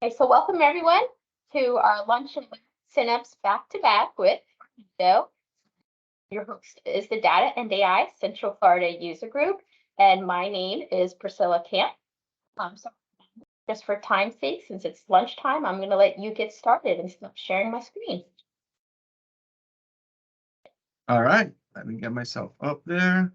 Okay, so welcome everyone to our lunch and Synapse back to back with Armando. Your host is the Data and AI Central Florida User Group, and my name is Priscilla Camp. So just for time's sake, since it's lunchtime, I'm going to let you get started and stop sharing my screen. All right, let me get myself up there.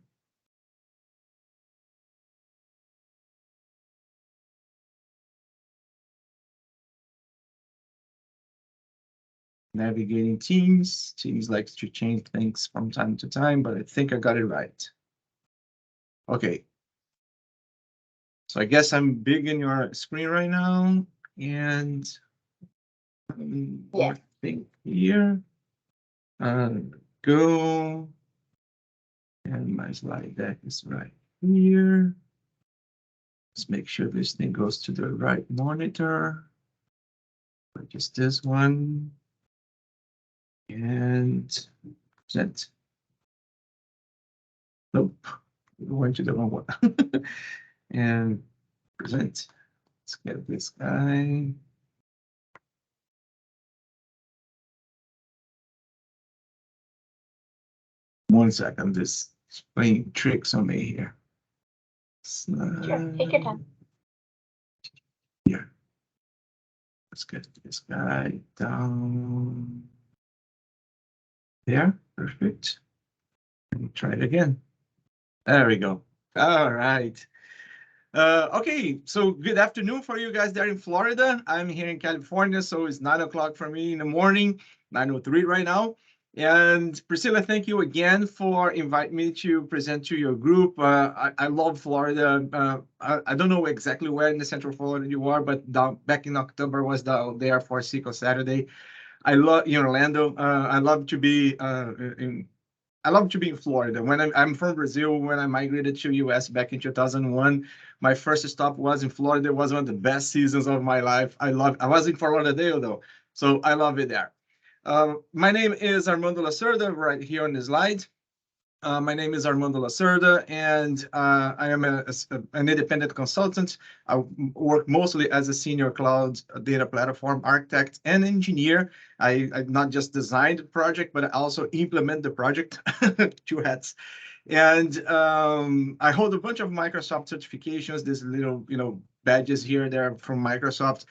Navigating Teams. Teams likes to change things from time to time, but I think I got it right. Okay. So I guess I'm big in your screen right now, and more thing here. Go. And my slide deck is right here. Let's make sure this thing goes to the right monitor. Just this one. And present. Nope, went to the wrong one. And present. Let's get this guy. One second, I'm just playing tricks on me here. Sure, take your time. Here. Let's get this guy down. There, perfect. And try it again. There we go. All right. Okay, so good afternoon for you guys there in Florida. I'm here in California, so it's 9 o'clock for me in the morning, 9:03 right now. And Priscilla, thank you again for inviting me to present to your group. I love Florida. I don't know exactly where in the Central Florida you are, but back in October was there for Seco Saturday. I love in Orlando. I love to be in Florida. When I'm from Brazil, when I migrated to US back in 2001, my first stop was in Florida. It was one of the best seasons of my life. I was in Fort Lauderdale though, so I love it there. My name is Armando Lacerda, right here on the slide. My name is Armando Lacerda, and I am an independent consultant. I work mostly as a senior cloud data platform architect and engineer. I not just design the project, but I also implement the project, two hats. And I hold a bunch of Microsoft certifications, these little, badges here, there from Microsoft.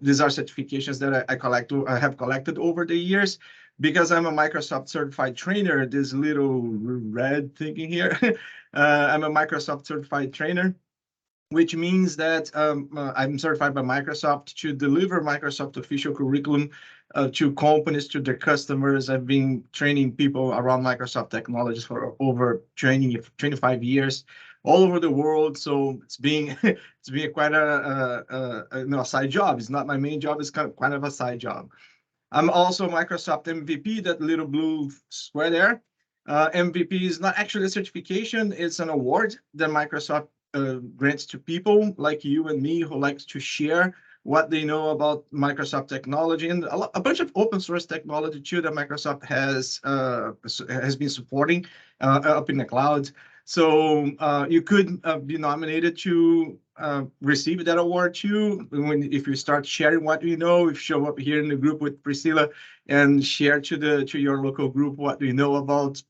These are certifications that I have collected over the years. Because I'm a Microsoft certified trainer, this little red thing here, I'm a Microsoft certified trainer, which means that I'm certified by Microsoft to deliver Microsoft official curriculum to companies, to their customers. I've been training people around Microsoft technologies for over 25 years all over the world. So it's being quite a side job. It's not my main job. It's kind of a side job. I'm also Microsoft MVP, that little blue square there. MVP is not actually a certification, it's an award that Microsoft grants to people like you and me who likes to share what they know about Microsoft technology and a bunch of open source technology too that Microsoft has been supporting up in the cloud. So you could be nominated to receive that award too if you start sharing what you know. If you show up here in the group with Priscilla and share to your local group what you know about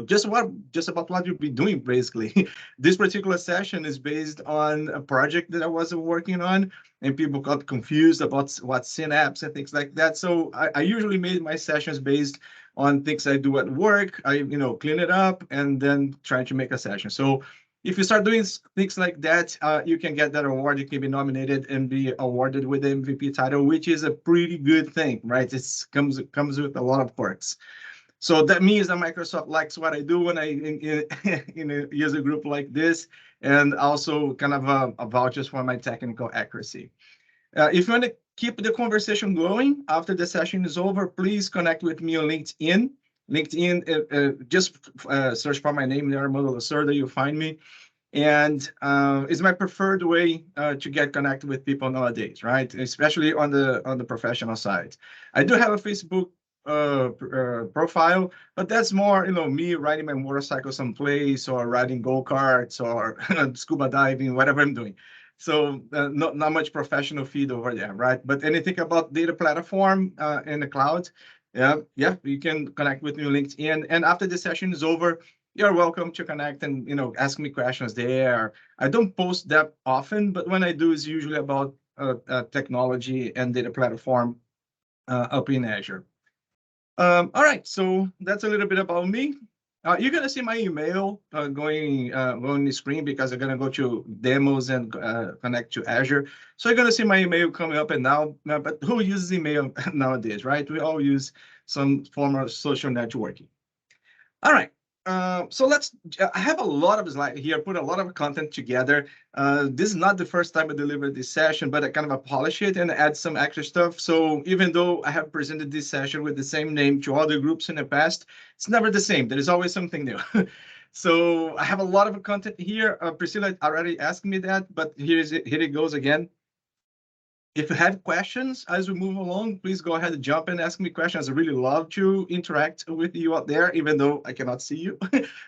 just about what you'll be doing basically. This particular session is based on a project that I was working on, and people got confused about what Synapse and things like that. So I usually made my sessions based on things I do at work. I clean it up and then try to make a session. So if you start doing things like that, you can get that award. You can be nominated and be awarded with the MVP title, which is a pretty good thing, right? It comes with a lot of perks. So that means that Microsoft likes what I do when I in a user group like this, and also kind of a vouchers for my technical accuracy. If you want to keep the conversation going after the session is over, please connect with me on LinkedIn. Just search for my name there, Armando Lacerda, you'll find me. And it's my preferred way to get connected with people nowadays, right? Especially on the professional side. I do have a Facebook profile, but that's more me riding my motorcycle someplace or riding go-karts or scuba diving, whatever I'm doing. So not much professional feed over there, right? But anything about data platform in the cloud, yeah, you can connect with me on LinkedIn. And after the session is over, you're welcome to connect and ask me questions there. I don't post that often, but when I do, it's usually about technology and data platform up in Azure. All right, so that's a little bit about me. You're gonna see my email going on the screen because I'm gonna go to demos and connect to Azure. So you're gonna see my email coming up and now. But who uses email nowadays, right? We all use some form of social networking. All right. So I have a lot of slides here, put a lot of content together. This is not the first time I delivered this session, but I kind of polish it and add some extra stuff. So even though I have presented this session with the same name to other groups in the past, it's never the same. There is always something new. So I have a lot of content here. Priscilla already asked me that, but here it goes again. If you have questions as we move along, please go ahead and jump and ask me questions. I really love to interact with you out there, even though I cannot see you.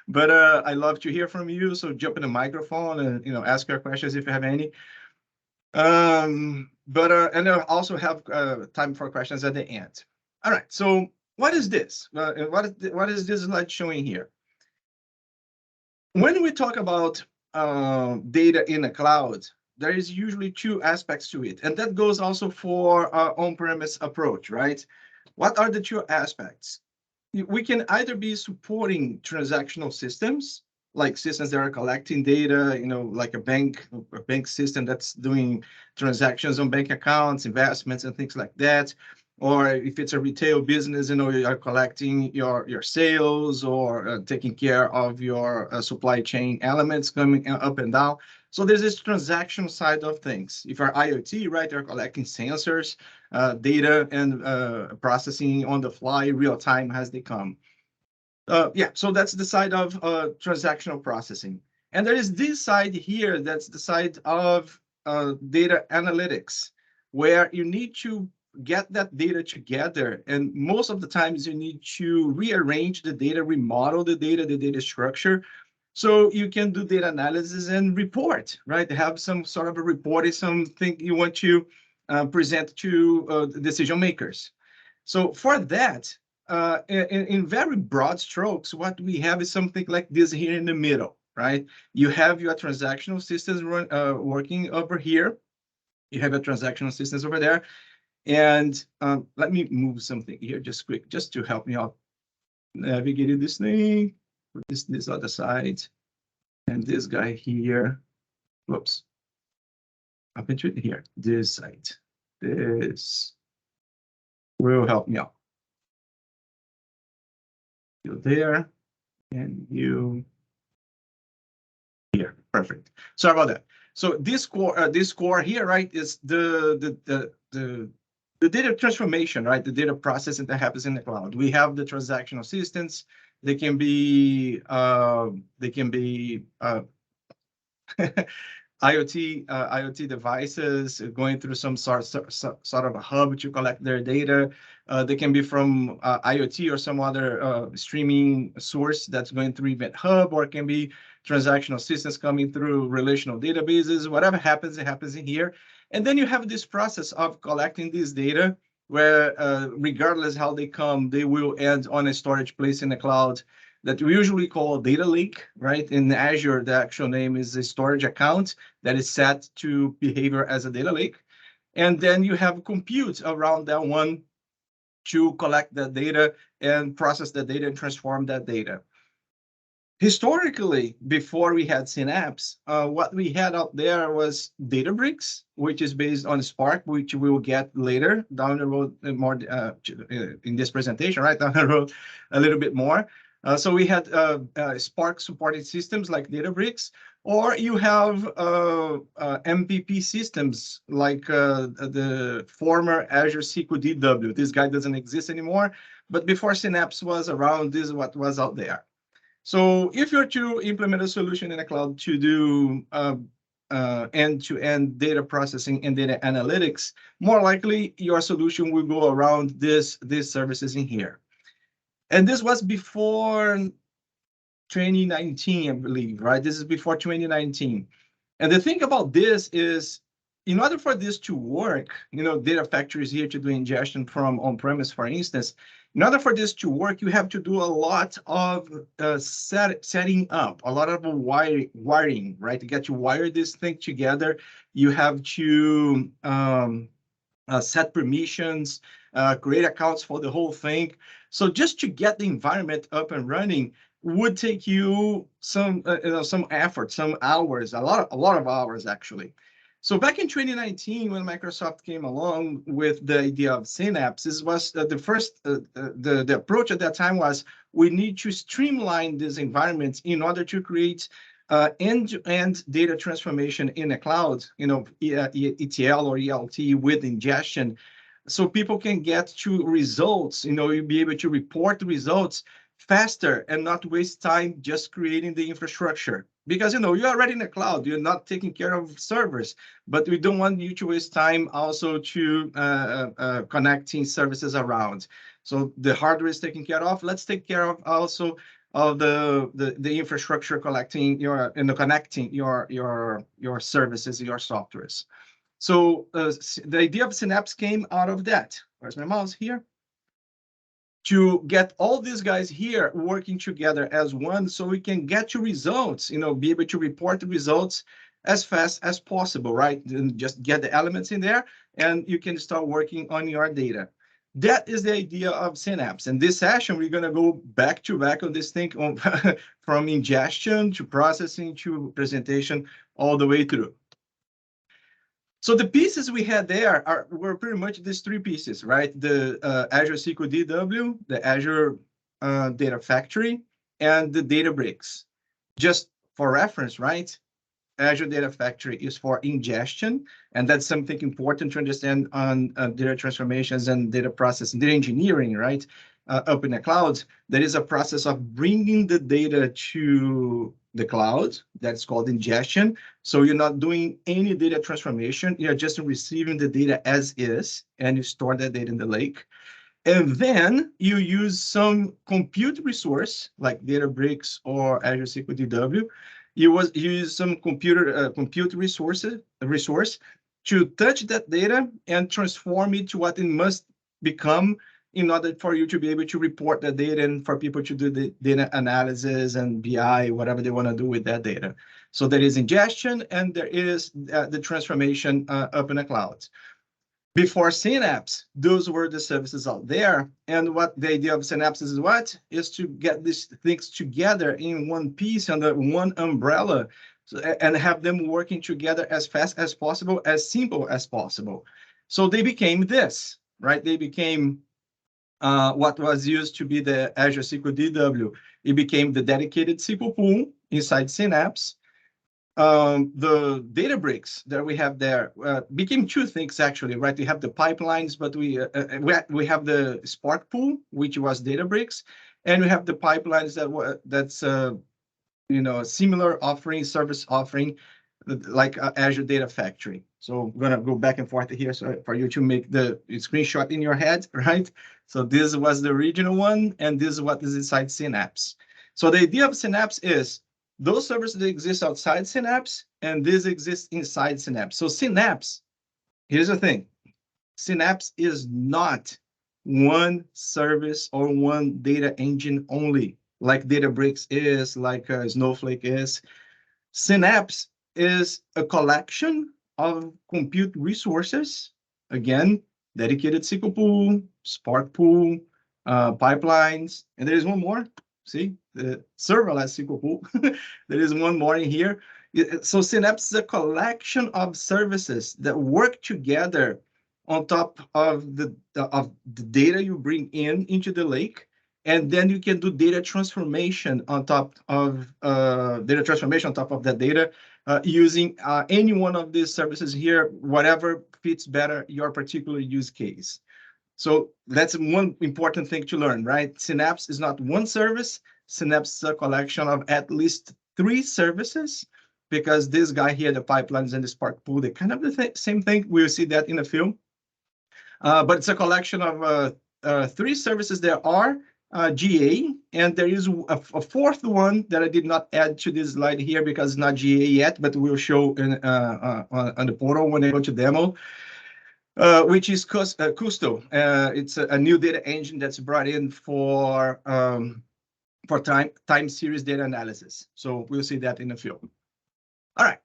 But I love to hear from you. So jump in the microphone and ask your questions if you have any. And I also have time for questions at the end. All right. So what is this? What is this slide showing here? When we talk about data in the cloud, there is usually two aspects to it. And that goes also for our on-premise approach, right? What are the two aspects? We can either be supporting transactional systems, like systems that are collecting data, like a bank system that's doing transactions on bank accounts, investments, and things like that. Or if it's a retail business, you are collecting your sales or taking care of your supply chain elements coming up and down. So there's this transaction side of things. If you're IoT, right, you're collecting sensors, data, and processing on the fly, real time as they come. Yeah, so that's the side of transactional processing. And there is this side here, that's the side of data analytics, where you need to get that data together. And most of the times you need to rearrange the data, remodel the data structure, so you can do data analysis and report, right? Have some sort of a report is something you want to present to decision makers. So for that, in very broad strokes, what we have is something like this here in the middle, right? You have your transactional systems working over here. You have your transactional systems over there. And let me move something here just quick, just to help me out navigating this thing. Put this other side. And this guy here, whoops, up into here, this side. This will help me out. You there, and you here. Perfect. Sorry about that. So this core here, right, is the data transformation, right? The data processing that happens in the cloud. We have the transactional systems. They can be IoT devices going through some sort of a hub to collect their data. They can be from IoT or some other streaming source that's going through Event Hub, or it can be transactional systems coming through relational databases. Whatever happens, it happens in here. And then you have this process of collecting this data where regardless how they come, they will end on a storage place in the cloud that we usually call a data lake, right? In Azure, the actual name is a storage account that is set to behavior as a data lake. And then you have compute around that one to collect that data and process that data and transform that data. Historically, before we had Synapse, what we had out there was Databricks, which is based on Spark, which we will get later down the road more in this presentation, right? Down the road a little bit more. So we had Spark supported systems like Databricks, or you have MPP systems like the former Azure SQL DW. This guy doesn't exist anymore, but before Synapse was around, this is what was out there. So if you're to implement a solution in a cloud to do end-to-end data processing and data analytics, more likely your solution will go around these services in here. And this was before 2019, I believe, right? This is before 2019. And the thing about this is, in order for this to work, Data Factory is here to do ingestion from on-premise, for instance. In order for this to work, you have to do a lot of setting up, a lot of wiring, right? To get to wire this thing together, you have to set permissions, create accounts for the whole thing. So just to get the environment up and running would take you some effort, some hours, a lot of hours actually. So back in 2019, when Microsoft came along with the idea of Synapse, this was the first, the approach at that time was, we need to streamline these environments in order to create end-to-end data transformation in a cloud, ETL or ELT with ingestion, so people can get to results, you'll be able to report the results faster and not waste time just creating the infrastructure. Because, you're already in the cloud, you're not taking care of servers, but we don't want you to waste time also to connecting services around. So the hardware is taken care of. Let's take care of also of the infrastructure connecting your services, your softwares. So the idea of Synapse came out of that. Where's my mouse here? To get all these guys here working together as one, so we can get to results, be able to report the results as fast as possible, right? And just get the elements in there, and you can start working on your data. That is the idea of Synapse. In this session, we're going to go back to back on this thing from ingestion to processing to presentation all the way through. So the pieces we had there were pretty much these three pieces, right? The Azure SQL DW, the Azure Data Factory, and the Databricks. Just for reference, right? Azure Data Factory is for ingestion, and that's something important to understand on data transformations and data processing, data engineering, right? Up in the cloud, there is a process of bringing the data to the cloud. That's called ingestion. So you're not doing any data transformation. You're just receiving the data as is, and you store that data in the lake. And then you use some compute resource like Databricks or Azure SQL DW. You use some compute resource to touch that data and transform it to what it must become in order for you to be able to report the data and for people to do the data analysis and BI, whatever they want to do with that data. So there is ingestion and there is the transformation up in the cloud. Before Synapse, those were the services out there. And what the idea of Synapse is what? Is to get these things together in one piece under one umbrella and have them working together as fast as possible, as simple as possible. So they became this, right? They became what was used to be the Azure SQL DW. It became the dedicated SQL pool inside Synapse. The Databricks that we have there became two things actually, right? We have the pipelines, but we have the Spark pool, which was Databricks, and we have the pipelines that's similar offering, service offering, like Azure Data Factory. So I'm gonna go back and forth here so for you to make the screenshot in your head, right? So this was the original one, and this is what is inside Synapse. So the idea of Synapse is those services that exist outside Synapse, and this exists inside Synapse. So Synapse, here's the thing. Synapse is not one service or one data engine only, like Databricks is, like Snowflake is. Synapse is a collection of compute resources, again, dedicated SQL pool, Spark pool, pipelines, and there is one more. See, the serverless SQL pool. There is one more in here. So Synapse is a collection of services that work together on top of the data you bring into the lake, and then you can do data transformation on top of that data using any one of these services here, whatever fits better your particular use case. So that's one important thing to learn, right? Synapse is not one service. Synapse is a collection of at least 3 services, because this guy here, the pipelines and the Spark pool, they're kind of the same thing. We'll see that in the film. But it's a collection of 3 services there are, GA, and there is a fourth one that I did not add to this slide here because it's not GA yet, but we'll show on the portal when I go to demo, which is Custo. It's a new data engine that's brought in for time series data analysis. So we'll see that in a few. All right.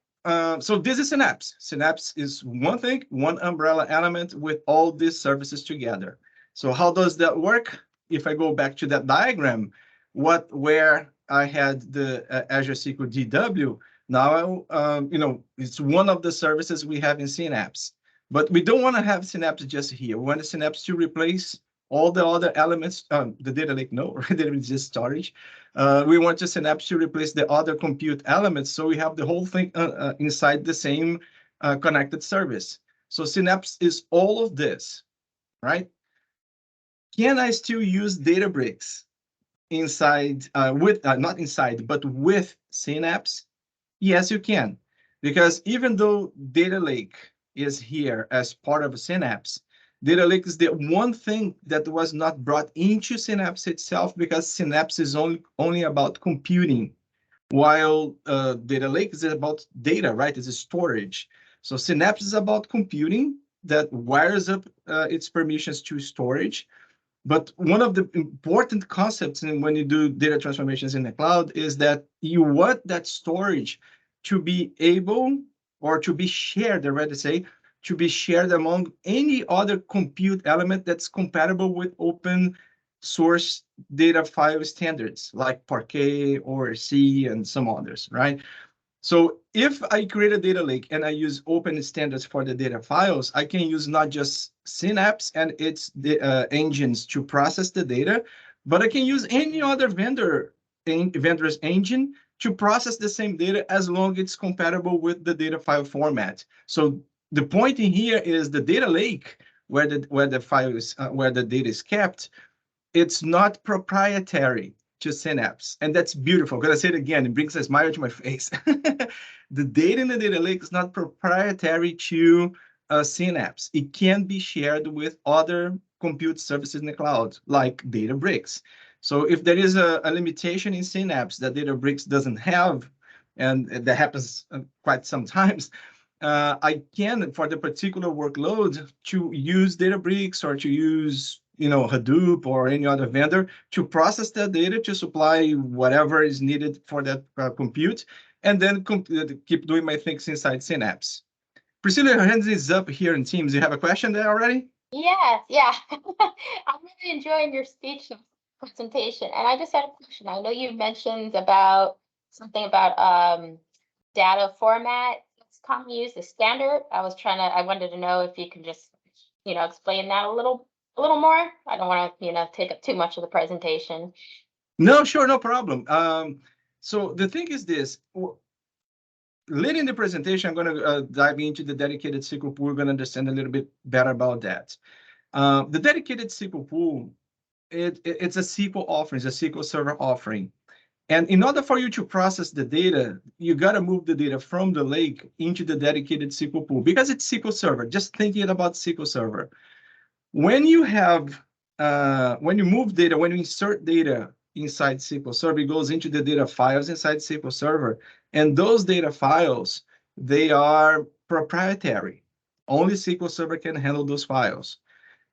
So this is Synapse. Synapse is one thing, one umbrella element with all these services together. So how does that work? If I go back to that diagram, where I had the Azure SQL DW, now it's one of the services we have in Synapse. But we don't want to have Synapse just here. We want Synapse to replace all the other elements. The data lake, no, data is just storage. We want to Synapse to replace the other compute elements, so we have the whole thing inside the same connected service. So Synapse is all of this, right? Can I still use Databricks inside not inside, but with Synapse? Yes, you can, because even though Data Lake is here as part of Synapse, Data Lake is the one thing that was not brought into Synapse itself, because Synapse is only about computing, while Data Lake is about data, right? It's a storage. So Synapse is about computing that wires up its permissions to storage. But one of the important concepts when you do data transformations in the cloud is that you want that storage to be able, or to be shared, I rather say, to be shared among any other compute element that's compatible with open source data file standards like Parquet or C and some others, right? So if I create a data lake and I use open standards for the data files, I can use not just Synapse and its engines to process the data, but I can use any other vendor's engine to process the same data, as long as it's compatible with the data file format. So the point in here is the data lake, where the file is where the data is kept, it's not proprietary to Synapse. And that's beautiful. I'm going to say it again. It brings a smile to my face. The data in the data lake is not proprietary to Synapse. It can be shared with other compute services in the cloud, like Databricks. So if there is a limitation in Synapse that Databricks doesn't have, and that happens quite sometimes, I can, for the particular workload, to use Databricks or to use Hadoop or any other vendor to process that data, to supply whatever is needed for that compute, and then keep doing my things inside Synapse. Priscilla, your hand is up here in Teams. You have a question there already? Yes, yeah. I'm really enjoying your speech presentation. And I just had a question. I know you mentioned about something about data format. It's commonly used as standard. I wanted to know if you can just, explain that a little more. I don't want to, take up too much of the presentation. No, sure, no problem. So the thing is this. Later in the presentation, I'm going to dive into the dedicated SQL pool. We're going to understand a little bit better about that. The dedicated SQL pool, it's a SQL offering, it's a SQL Server offering. And in order for you to process the data, you got to move the data from the lake into the dedicated SQL pool, because it's SQL Server. Just thinking about SQL Server. When you move data, when you insert data inside SQL Server, it goes into the data files inside SQL Server. And those data files, they are proprietary. Only SQL Server can handle those files.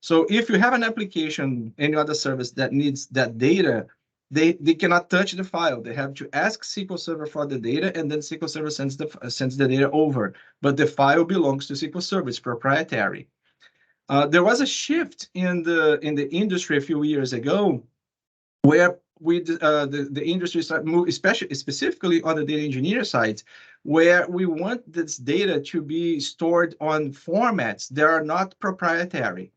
So if you have an application, any other service that needs that data, they cannot touch the file. They have to ask SQL Server for the data, and then SQL Server sends the data over. But the file belongs to SQL Server. It's proprietary. There was a shift in the industry a few years ago, where the industry started moving, specifically on the data engineer side, where we want this data to be stored on formats that are not proprietary.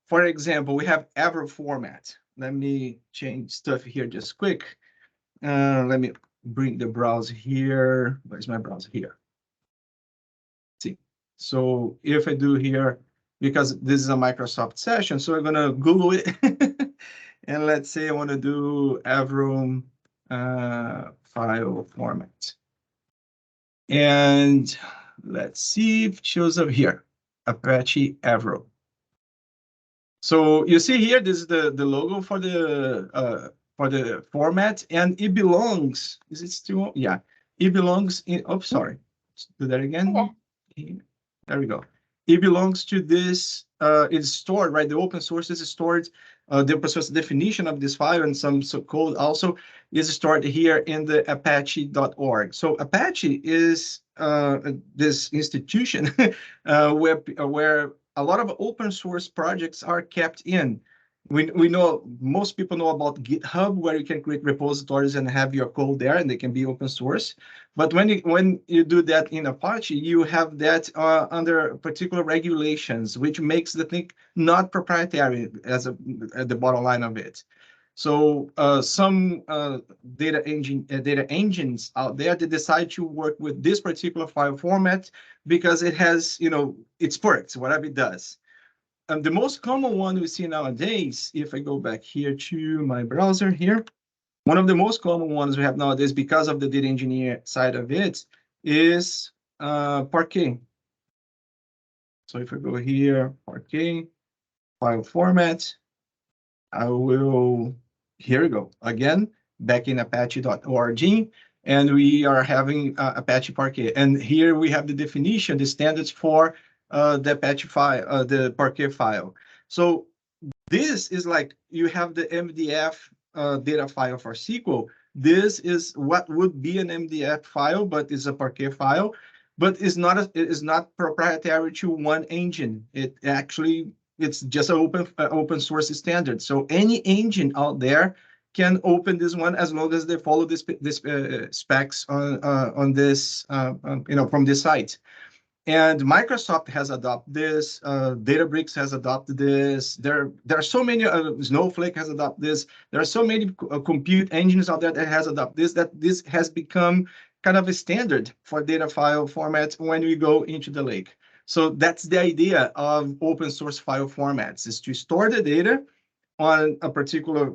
For example, we have Avro format. Let me change stuff here just quick. Let me bring the browser here. Where's my browser here? See. So if I do here, because this is a Microsoft session, so I'm going to Google it. And let's say I want to do Avro file format. And let's see if it shows up here, Apache Avro. So you see here, this is the logo for the format, and it belongs. Is it still? Yeah, it belongs in. Oh, sorry. Let's do that Okay. again. There we go. It belongs to this. It's stored, right? The open source is stored. The open source definition of this file and some code also is stored here in the Apache.org. So Apache is this institution where a lot of open source projects are kept in. We know, most people know about GitHub, where you can create repositories and have your code there, and they can be open source. But when you do that in Apache, you have that under particular regulations, which makes the thing not proprietary as the bottom line of it. So some data engines out there, they decide to work with this particular file format because it has, its perks, whatever it does. And the most common one we see nowadays, if I go back here to my browser here, one of the most common ones we have nowadays because of the data engineer side of it is Parquet. So if I go here, Parquet, file format, I will, here we go. Again, back in apache.org, and we are having Apache Parquet. And here we have the definition, the standards for the Apache file, the Parquet file. So this is like, you have the MDF data file for SQL. This is what would be an MDF file, but it's a Parquet file, but it is not proprietary to one engine. It actually, it's just an open source standard. So any engine out there can open this one as long as they follow this specs on this from this site. And Microsoft has adopted this. Databricks has adopted this. There are so many. Snowflake has adopted this. There are so many compute engines out there that has adopted this. That this has become kind of a standard for data file formats when we go into the lake. So that's the idea of open source file formats: is to store the data on a particular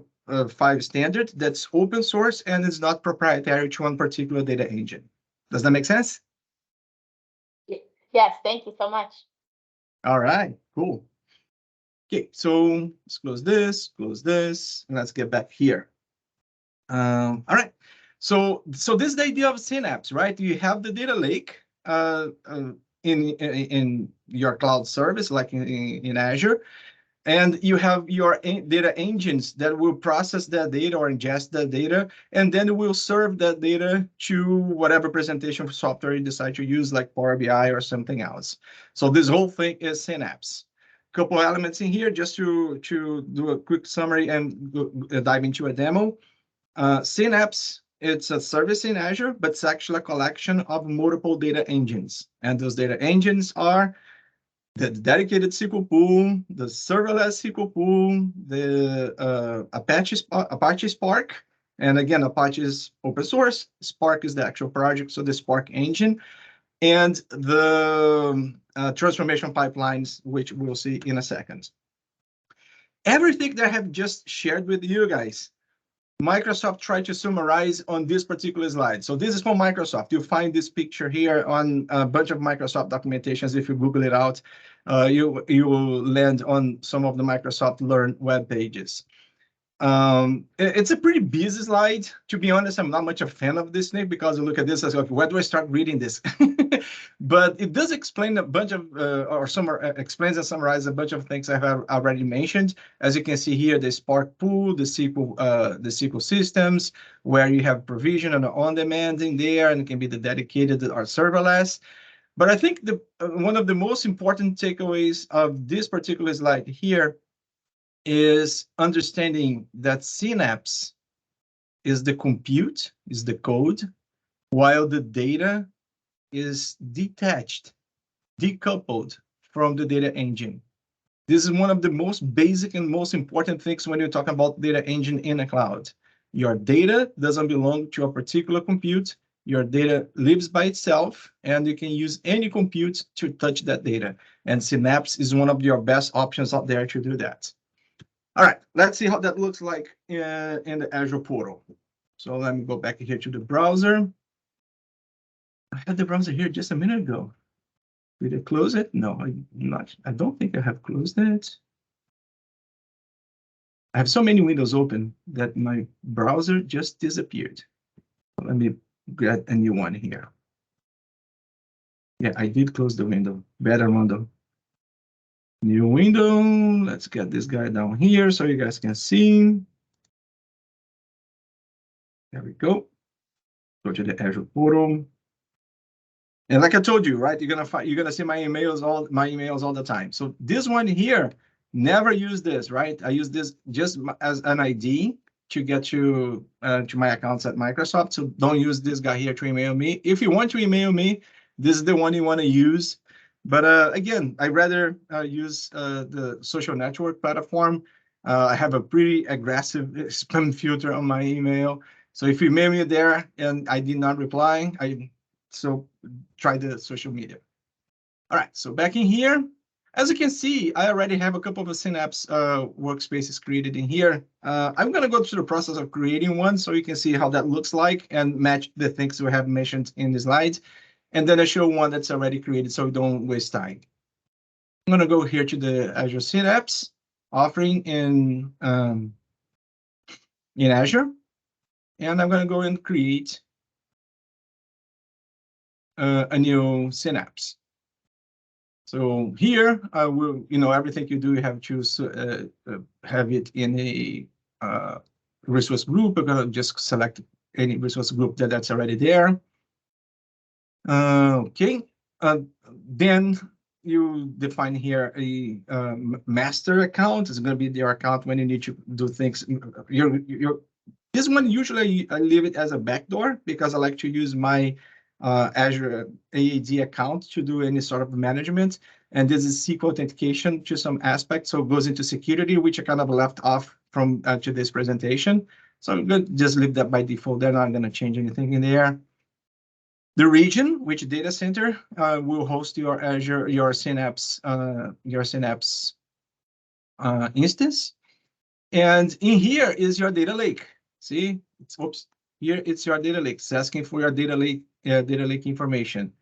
file standard that's open source and is not proprietary to one particular data engine. Does that make sense? Yes, thank you so much. All right, cool. Okay, so let's close this, and let's get back here. All right, so this is the idea of Synapse, right? You have the data lake in your cloud service, like in Azure, and you have your data engines that will process that data or ingest that data, and then will serve that data to whatever presentation software you decide to use, like Power BI or something else. So this whole thing is Synapse. Couple elements in here just to do a quick summary and dive into a demo. Synapse, it's a service in Azure, but it's actually a collection of multiple data engines. And those data engines are the dedicated SQL pool, the serverless SQL pool, the Apache Spark. And again, Apache is open source. Spark is the actual project, so the Spark engine. And the transformation pipelines, which we'll see in a second. Everything that I have just shared with you guys, Microsoft tried to summarize on this particular slide. So this is from Microsoft. You'll find this picture here on a bunch of Microsoft documentations. If you Google it out, you will land on some of the Microsoft Learn web pages. It's a pretty busy slide. To be honest, I'm not much a fan of this thing because I look at this as like, where do I start reading this? But it does explain a bunch of, explains and summarizes a bunch of things I have already mentioned. As you can see here, the Spark pool, the SQL systems, where you have provision and on-demand in there, and it can be the dedicated or serverless. But I think one of the most important takeaways of this particular slide here is understanding that Synapse is the compute, is the code, while the data is detached, decoupled from the data engine. This is one of the most basic and most important things when you talk about data engine in a cloud. Your data doesn't belong to a particular compute. Your data lives by itself, and you can use any compute to touch that data. And Synapse is one of your best options out there to do that. All right, let's see how that looks like in the Azure portal. So let me go back here to the browser. I had the browser here just a minute ago. Did I close it? No, I don't think I have closed it. I have so many windows open that my browser just disappeared. Let me get a new one here. Yeah, I did close the window. Bad, Armando. New window. Let's get this guy down here so you guys can see. There we go. Go to the Azure portal. And like I told you, right, you're gonna see my emails all the time. So this one here, never use this, right? I use this just as an ID to get to my accounts at Microsoft. So don't use this guy here to email me. If you want to email me, this is the one you want to use. But again, I rather use the social network platform. I have a pretty aggressive spam filter on my email. So if you email me there and I did not reply, so try the social media. All right, so back in here, as you can see, I already have a couple of Synapse workspaces created in here. I'm going to go through the process of creating one so you can see how that looks like and match the things we have mentioned in the slides. And then I show one that's already created so we don't waste time. I'm going to go here to the Azure Synapse offering in Azure. And I'm going to go and create a new Synapse. So here, I will, everything you do, you have to have it in a resource group. I'm gonna just select any resource group that's already there. Okay, then you define here a master account. It's going to be your account when you need to do things. This one usually I leave it as a backdoor because I like to use my Azure AAD account to do any sort of management. And this is SQL authentication to some aspects, so it goes into security, which I kind of left off from to this presentation. So I'm going to just leave that by default. They're not going to change anything in there. The region, which data center will host your Azure, your Synapse instance. And in here is your data lake. See, here it's your data lake. It's asking for your data lake information.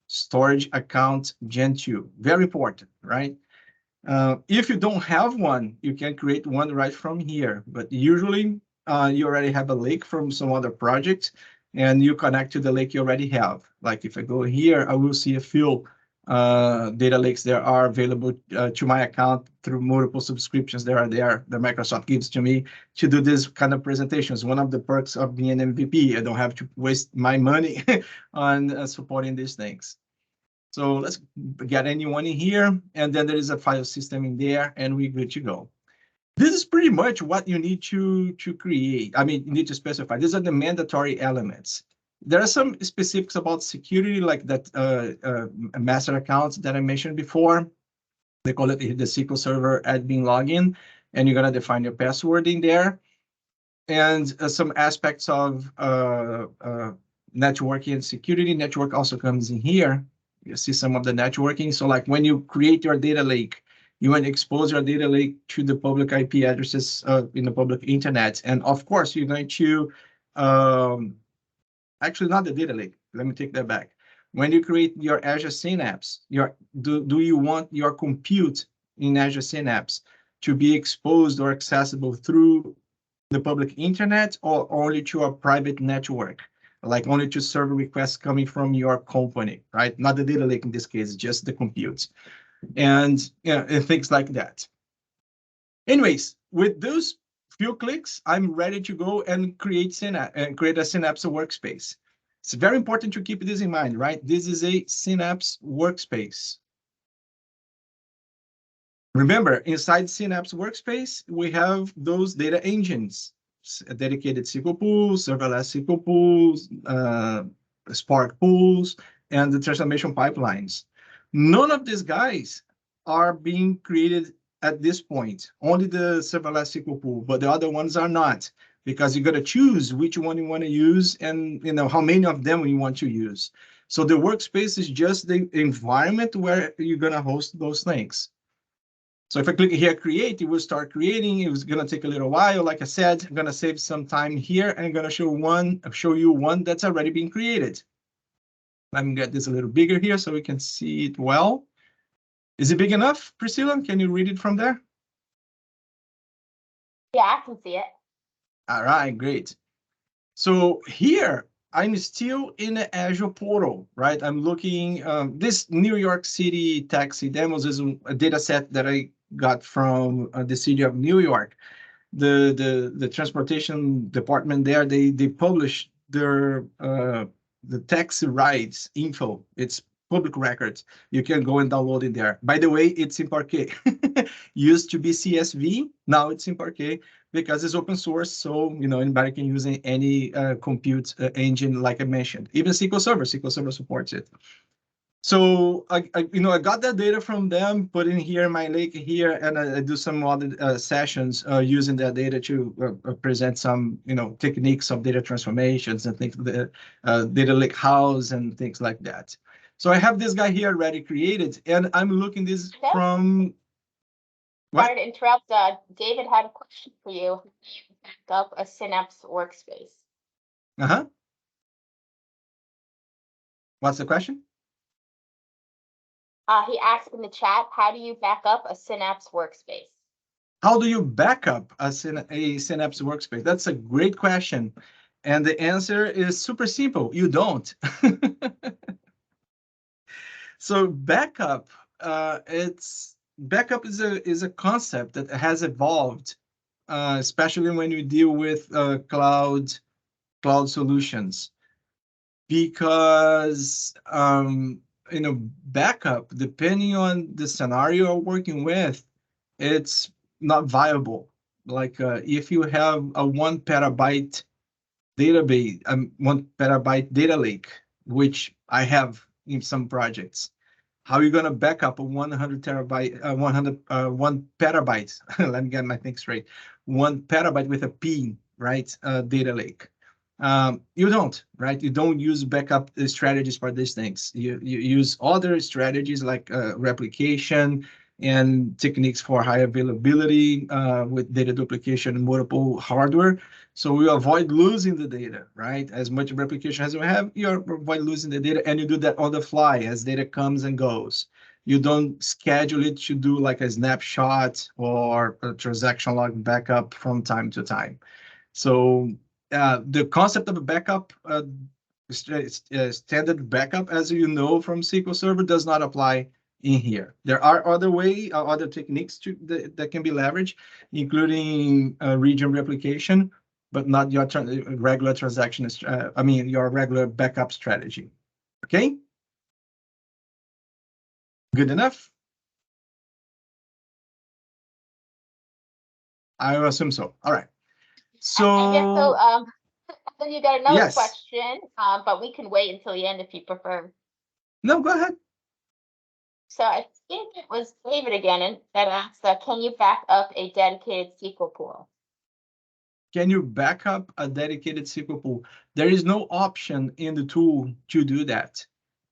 Storage account Gen 2, very important, right? If you don't have one, you can create one right from here. But usually you already have a lake from some other project and you connect to the lake you already have. Like if I go here, I will see a few data lakes that are available to my account through multiple subscriptions that are there that Microsoft gives to me to do this kind of presentations. One of the perks of being an MVP, I don't have to waste my money on supporting these things. So let's get anyone in here, and then there is a file system in there, and we're good to go. This is pretty much what you need to create. I mean, you need to specify. These are the mandatory elements. There are some specifics about security, like that master accounts that I mentioned before. They call it the SQL Server admin login, and you're going to define your password in there. And some aspects of networking and security. Network also comes in here. You see some of the networking. So like when you create your data lake, you want to expose your data lake to the public IP addresses in the public internet. And of course, you're going to, actually not the data lake. Let me take that back. When you create your Azure Synapse, do you want your compute in Azure Synapse to be exposed or accessible through the public internet or only to a private network? Like only to server requests coming from your company, right? Not the data lake in this case, just the compute. And, and things like that. Anyways, with those few clicks, I'm ready to go and create a Synapse workspace. It's very important to keep this in mind, right? This is a Synapse workspace. Remember, inside Synapse workspace, we have those data engines. Dedicated SQL pools, serverless SQL pools, Spark pools, and the transformation pipelines. None of these guys are being created at this point, only the serverless SQL pool, but the other ones are not, because you got to choose which one you want to use and how many of them you want to use. So the workspace is just the environment where you're going to host those things. So if I click here, create, it will start creating. It was going to take a little while. Like I said, I'm going to save some time here and I'm going to show you one that's already been created. Let me get this a little bigger here so we can see it well. Is it big enough, Priscilla? Can you read it from there? Yeah, I can see it. All right, great. So here I'm still in the Azure portal, right? I'm looking, this New York City taxi demos is a data set that I got from the city of New York. The transportation department there, they publish their the taxi rides info. It's public records. You can go and download it there. By the way, it's in Parquet. Used to be CSV, now it's in Parquet because it's open source. So anybody can use any compute engine, like I mentioned. Even SQL Server supports it. So I got that data from them, put in here in my lake here, and I do some other sessions using that data to present some techniques of data transformations and things, the data lake house and things like that. So I have this guy here already created, and I'm looking this Okay. from what? Sorry to interrupt. David had a question for you. Back up a Synapse workspace. Uh-huh. What's the question? He asked in the chat, how do you back up a Synapse workspace? How do you back up a Synapse workspace? That's a great question. And the answer is super simple. You don't. So backup, backup is a concept that has evolved, especially when you deal with cloud solutions, because backup, depending on the scenario you're working with, it's not viable. Like if you have a 1 petabyte database, 1 petabyte data lake, which I have in some projects. How are you going to back up a 100 terabyte, 1 petabyte? Let me get my things straight. 1 petabyte with a P, right? Data lake. You don't, right? You don't use backup strategies for these things. You use other strategies like replication and techniques for high availability with data duplication and multiple hardware. So we avoid losing the data, right? As much replication as you have, you avoid losing the data, and you do that on the fly as data comes and goes. You don't schedule it to do like a snapshot or a transaction log backup from time to time. So the concept of a backup, standard backup, as you know from SQL Server, does not apply in here. There are other techniques that can be leveraged, including region replication, but not your regular transaction, your regular backup strategy. Okay? Good enough? I assume so. All right. And yes, so then you got another yes. question, but we can wait until the end if you prefer. No, go ahead. So I think it was David again and that asked, can you back up a dedicated SQL pool? Can you back up a dedicated SQL pool? There is no option in the tool to do that.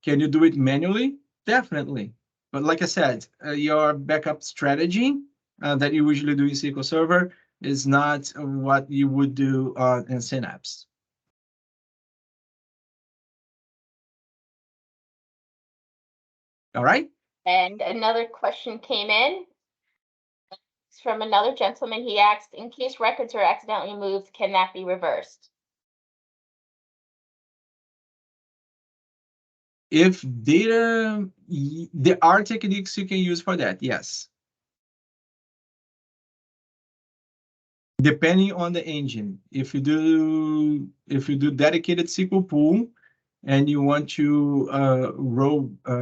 Can you do it manually? Definitely. But like I said, your backup strategy that you usually do in SQL Server is not what you would do in Synapse. All right. And another question came in. It's from another gentleman. He asked, in case records are accidentally moved, can that be reversed? If data, there are techniques you can use for that, yes. Depending on the engine. If you do dedicated SQL pool, and you want to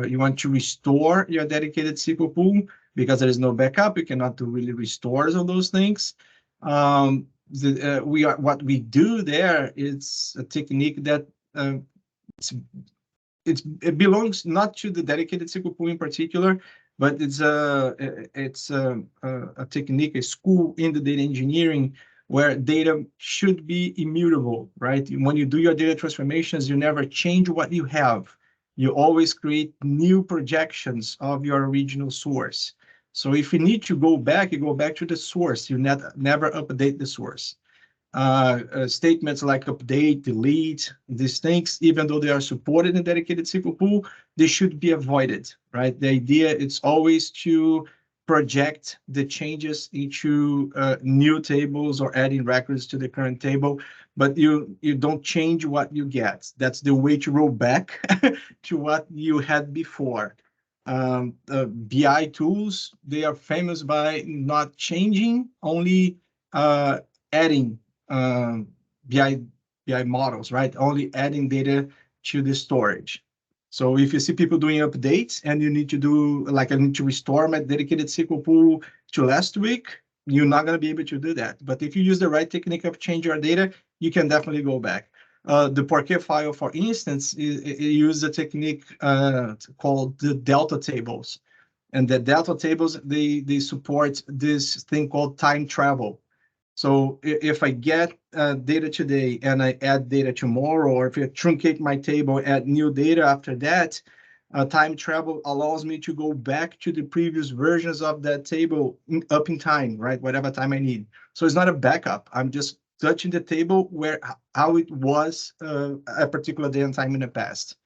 you want to restore your dedicated SQL pool because there is no backup, you cannot do really restores of those things. What we do there is a technique that it belongs not to the dedicated SQL pool in particular, but it's a technique, a school in the data engineering where data should be immutable, right? When you do your data transformations, you never change what you have. You always create new projections of your original source. So if you need to go back, you go back to the source. You never update the source. Statements like update, delete, these things, even though they are supported in dedicated SQL pool, they should be avoided, right? The idea is always to project the changes into new tables or adding records to the current table, but you don't change what you get. That's the way to roll back to what you had before. BI tools, they are famous by not changing, only adding BI models, right? Only adding data to the storage. So if you see people doing updates and you need to do, like, I need to restore my dedicated SQL pool to last week, you're not going to be able to do that. But if you use the right technique of change your data, you can definitely go back. The Parquet file, for instance, it uses a technique called the delta tables. And the delta tables, they support this thing called time travel. So if I get data today and I add data tomorrow, or if I truncate my table, add new data after that, time travel allows me to go back to the previous versions of that table up in time, right? Whatever time I need. So it's not a backup. I'm just touching the table where how it was a particular day and time in the past.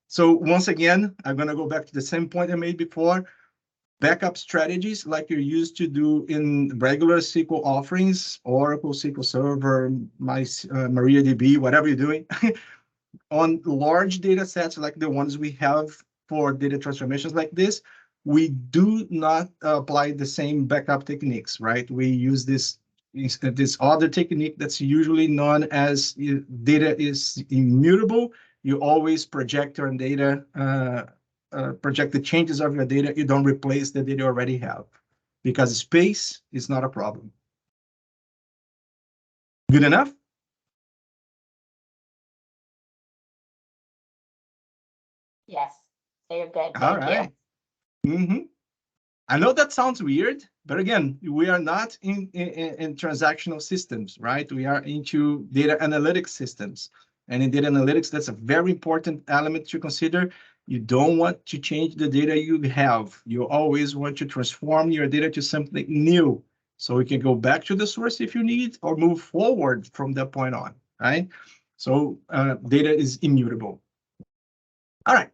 So once again, I'm going to go back to the same point I made before. Backup strategies like you're used to do in regular SQL offerings, Oracle, SQL Server, MariaDB, whatever you're doing, on large data sets like the ones we have for data transformations like this, we do not apply the same backup techniques, right? We use this other technique that's usually known as data is immutable. You always project your data, project the changes of your data. You don't replace the data you already have, because space is not a problem. Good enough? Yes, they're good. All Thank right. you. Mm-hmm. I know that sounds weird, but again, we are not in transactional systems, right? We are into data analytics systems. And in data analytics, that's a very important element to consider. You don't want to change the data you have. You always want to transform your data to something new. So we can go back to the source if you need, or move forward from that point on, right? So data is immutable. All right.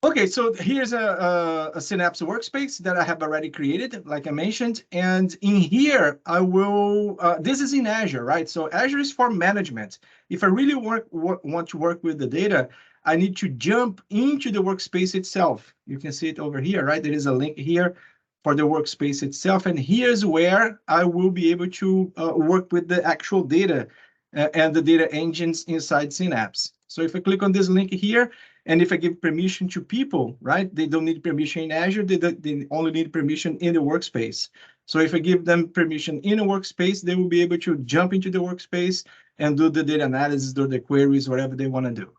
Okay, so here's a Synapse workspace that I have already created, like I mentioned. And in here, I will, this is in Azure, right? So Azure is for management. If I really want to work with the data, I need to jump into the workspace itself. You can see it over here, right? There is a link here for the workspace itself. And here's where I will be able to work with the actual data and the data engines inside Synapse. So if I click on this link here, and if I give permission to people, right, they don't need permission in Azure, they only need permission in the workspace. So if I give them permission in a workspace, they will be able to jump into the workspace and do the data analysis, do the queries, whatever they want to do.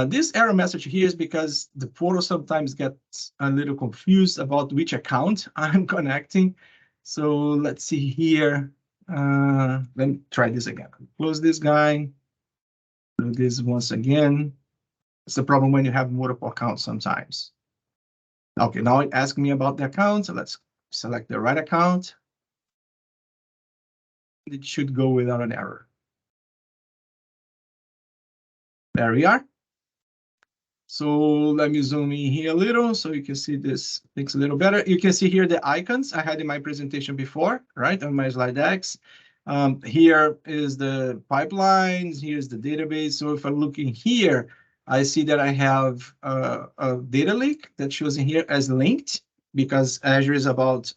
This error message here is because the portal sometimes gets a little confused about which account I'm connecting. So let's see here. Let me try this again. Close this guy. Do this once again. It's the problem when you have multiple accounts sometimes. Okay, now it asks me about the account. So let's select the right account. It should go without an error. There we are. So let me zoom in here a little so you can see this things a little better. You can see here the icons I had in my presentation before, right, on my slide decks. Here is the pipelines, here's the database. So if I look in here, I see that I have a data lake that shows in here as linked, because Azure is about,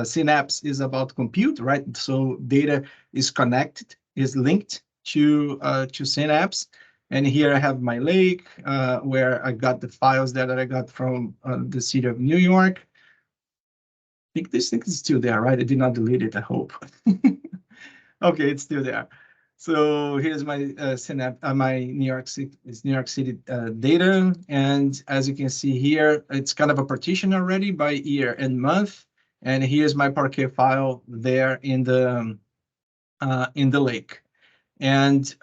Synapse is about compute, right? So data is connected, is linked to Synapse. And here I have my lake, where I got the files that I got from the city of New York. I think this thing is still there, right? I did not delete it, I hope. Okay, it's still there. So here's my Synapse, my New York City data, and as you can see here, it's kind of a partition already by year and month. And here's my Parquet file there in the lake. And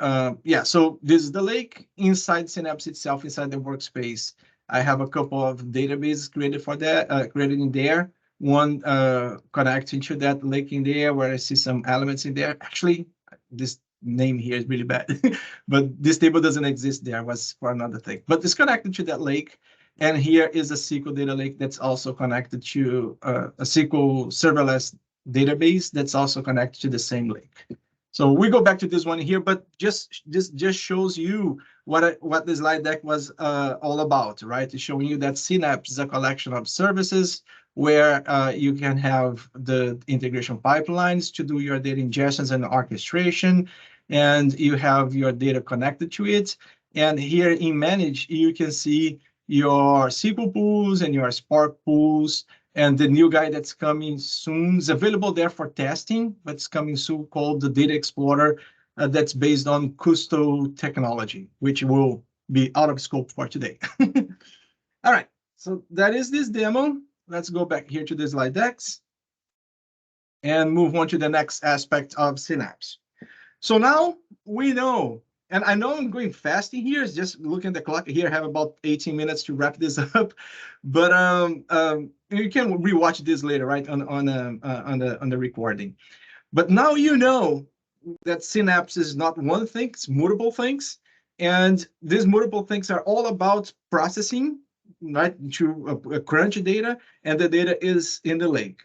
yeah, so this is the lake inside Synapse itself, inside the workspace. I have a couple of databases created for that, created in there. One connecting to that lake in there, where I see some elements in there. Actually, this name here is really bad, but this table doesn't exist there. It was for another thing, but it's connected to that lake. And here is a SQL data lake that's also connected to a SQL serverless database that's also connected to the same lake. So we go back to this one here, but this just shows you what the slide deck was all about, right? It's showing you that Synapse is a collection of services where you can have the integration pipelines to do your data ingestions and orchestration, and you have your data connected to it. And here in Manage, you can see your SQL pools and your Spark pools, and the new guy that's coming soon is available there for testing, but it's coming soon, called the Data Explorer, that's based on Custo technology, which will be out of scope for today. All right, so that is this demo. Let's go back here to the slide decks and move on to the next aspect of Synapse. So now we know, and I know I'm going fast in here. It's just looking at the clock here. I have about 18 minutes to wrap this up, but you can rewatch this later, right, on the recording. But now you know that Synapse is not one thing; it's multiple things, and these multiple things are all about processing, right, to crunch data, and the data is in the lake.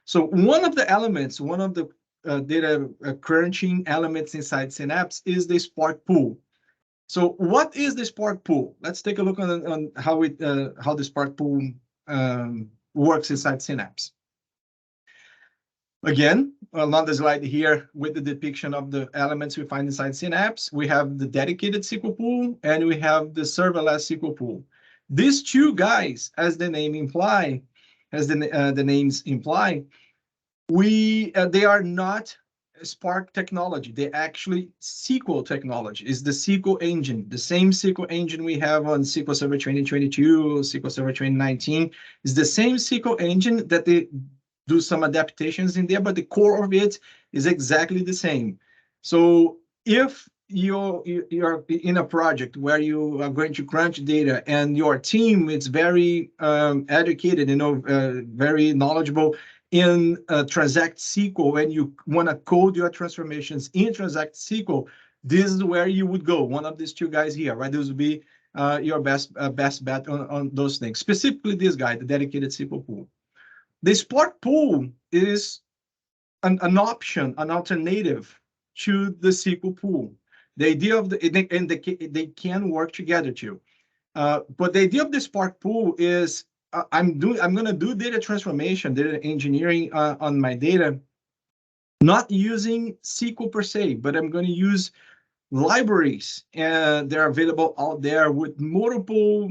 So one of the elements, one of the data crunching elements inside Synapse is the Spark pool. So what is the Spark pool? Let's take a look on how the Spark pool works inside Synapse. Again, along the slide here with the depiction of the elements we find inside Synapse, we have the dedicated SQL pool and we have the serverless SQL pool. These two guys, as the name imply, as the names imply, they are not Spark technology. They actually SQL technology. Is the SQL engine, the same SQL engine we have on SQL Server 2022, SQL Server 2019, is the same SQL engine that they do some adaptations in there, but the core of it is exactly the same. So if you're in a project where you are going to crunch data and your team is very educated, very knowledgeable in Transact SQL, and you want to code your transformations in Transact SQL, this is where you would go. One of these two guys here, right? This would be your best bet on those things. Specifically, this guy, the dedicated SQL pool. The Spark pool is an option, an alternative to the SQL pool. The idea of they can work together too. But the idea of the Spark pool is I'm going to do data transformation, data engineering on my data, not using SQL per se, but I'm going to use libraries, and they're available out there with multiple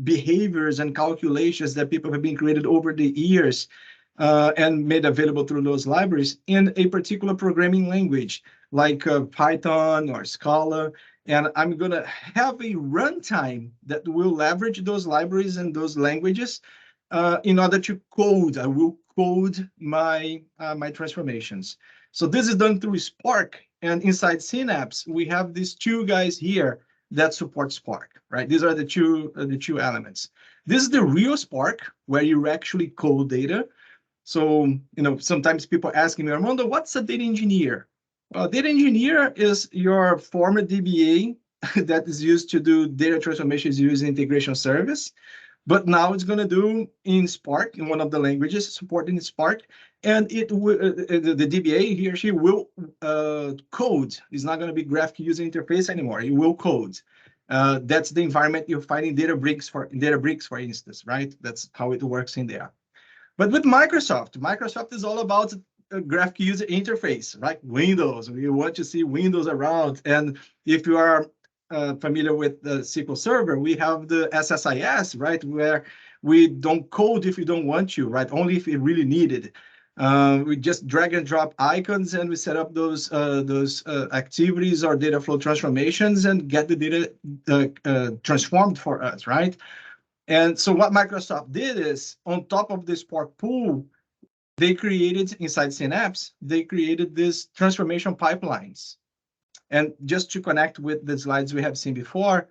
behaviors and calculations that people have been created over the years and made available through those libraries in a particular programming language like Python or Scala. And I'm going to have a runtime that will leverage those libraries and those languages in order to code. I will code my transformations. So this is done through Spark, and inside Synapse, we have these two guys here that support Spark, right? These are the two elements. This is the real Spark, where you actually code data. So, sometimes people ask me, Armando, what's a data engineer? Well, data engineer is your former DBA that is used to do data transformations using integration service. But now it's going to do in Spark, in one of the languages supporting Spark, and the DBA, he or she will code. It's not going to be graphic user interface anymore. It will code. That's the environment you find in Databricks, for instance, right? That's how it works in there. But with Microsoft is all about a graphic user interface, right? Windows. We want to see Windows around, and if you are familiar with the SQL Server, we have the SSIS, right, where we don't code if you don't want to, right, only if you really need it. We just drag and drop icons, and we set up those activities or data flow transformations and get the data transformed for us, right? And so what Microsoft did is, on top of the Spark pool, they created inside Synapse, they created these transformation pipelines. And just to connect with the slides we have seen before,